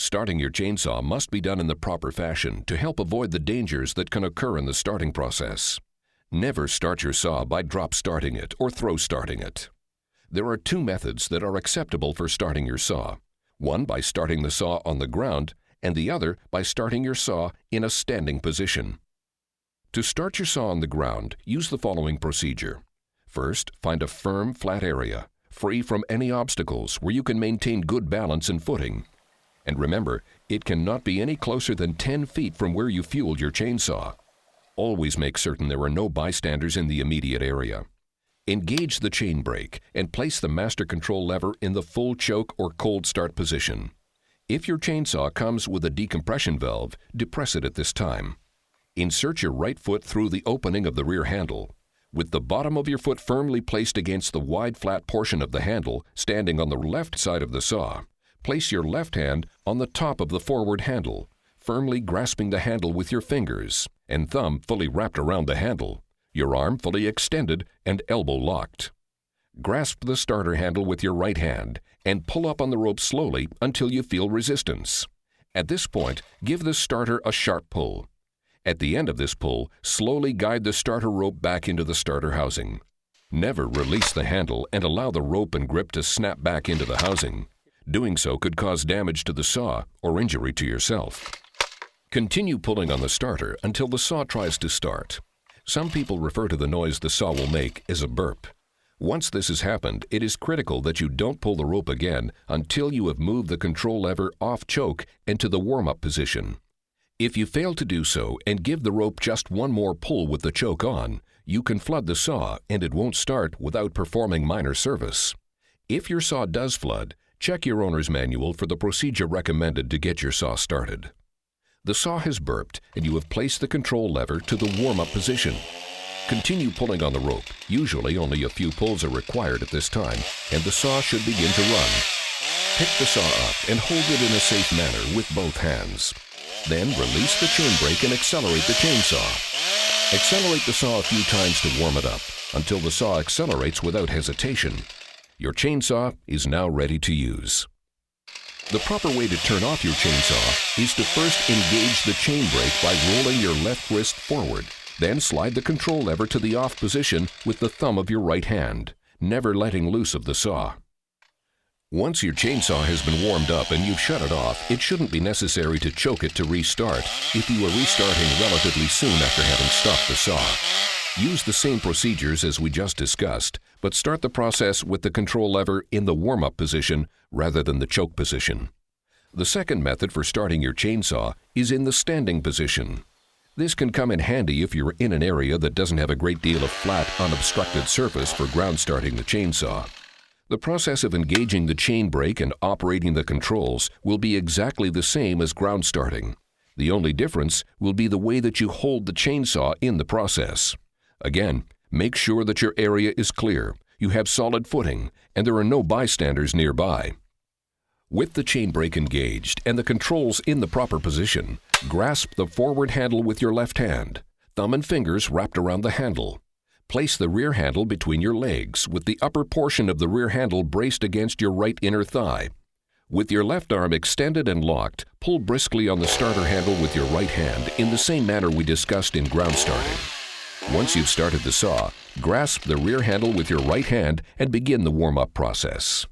Starting your chainsaw must be done in the proper fashion to help avoid the dangers that can occur in the starting process. Never start your saw by drop starting it or throw starting it. There are two methods that are acceptable for starting your saw. One by starting the saw on the ground, and the other by starting your saw in a standing position. To start your saw on the ground, use the following procedure. First, find a firm, flat area, free from any obstacles where you can maintain good balance and footing. And remember, it cannot be any closer than 10 feet from where you fueled your chainsaw. Always make certain there are no bystanders in the immediate area. Engage the chain brake and place the master control lever in the full choke or cold start position. If your chainsaw comes with a decompression valve, depress it at this time. Insert your right foot through the opening of the rear handle. With the bottom of your foot firmly placed against the wide flat portion of the handle standing on the left side of the saw, place your left hand on the top of the forward handle, firmly grasping the handle with your fingers and thumb fully wrapped around the handle, your arm fully extended and elbow locked. Grasp the starter handle with your right hand and pull up on the rope slowly until you feel resistance. At this point, give the starter a sharp pull. At the end of this pull, slowly guide the starter rope back into the starter housing. Never release the handle and allow the rope and grip to snap back into the housing. Doing so could cause damage to the saw or injury to yourself. Continue pulling on the starter until the saw tries to start. Some people refer to the noise the saw will make as a burp. Once this has happened, it is critical that you don't pull the rope again until you have moved the control lever off choke and to the warm-up position. If you fail to do so and give the rope just one more pull with the choke on, you can flood the saw and it won't start without performing minor service. If your saw does flood, check your owner's manual for the procedure recommended to get your saw started. The saw has burped and you have placed the control lever to the warm-up position. Continue pulling on the rope. Usually only a few pulls are required at this time, and the saw should begin to run. Pick the saw up and hold it in a safe manner with both hands. Then release the chain brake and accelerate the chainsaw. Accelerate the saw a few times to warm it up until the saw accelerates without hesitation. Your chainsaw is now ready to use. The proper way to turn off your chainsaw is to first engage the chain brake by rolling your left wrist forward. Then slide the control lever to the off position with the thumb of your right hand, never letting loose of the saw. Once your chainsaw has been warmed up and you've shut it off, it shouldn't be necessary to choke it to restart if you are restarting relatively soon after having stopped the saw. Use the same procedures as we just discussed, but start the process with the control lever in the warm-up position rather than the choke position. The second method for starting your chainsaw is in the standing position. This can come in handy if you're in an area that doesn't have a great deal of flat, unobstructed surface for ground starting the chainsaw. The process of engaging the chain brake and operating the controls will be exactly the same as ground starting. The only difference will be the way that you hold the chainsaw in the process. Again, make sure that your area is clear, you have solid footing, and there are no bystanders nearby. With the chain brake engaged and the controls in the proper position, grasp the forward handle with your left hand, thumb and fingers wrapped around the handle. Place the rear handle between your legs with the upper portion of the rear handle braced against your right inner thigh. With your left arm extended and locked, pull briskly on the starter handle with your right hand in the same manner we discussed in ground starting. Once you've started the saw, grasp the rear handle with your right hand and begin the warm-up process.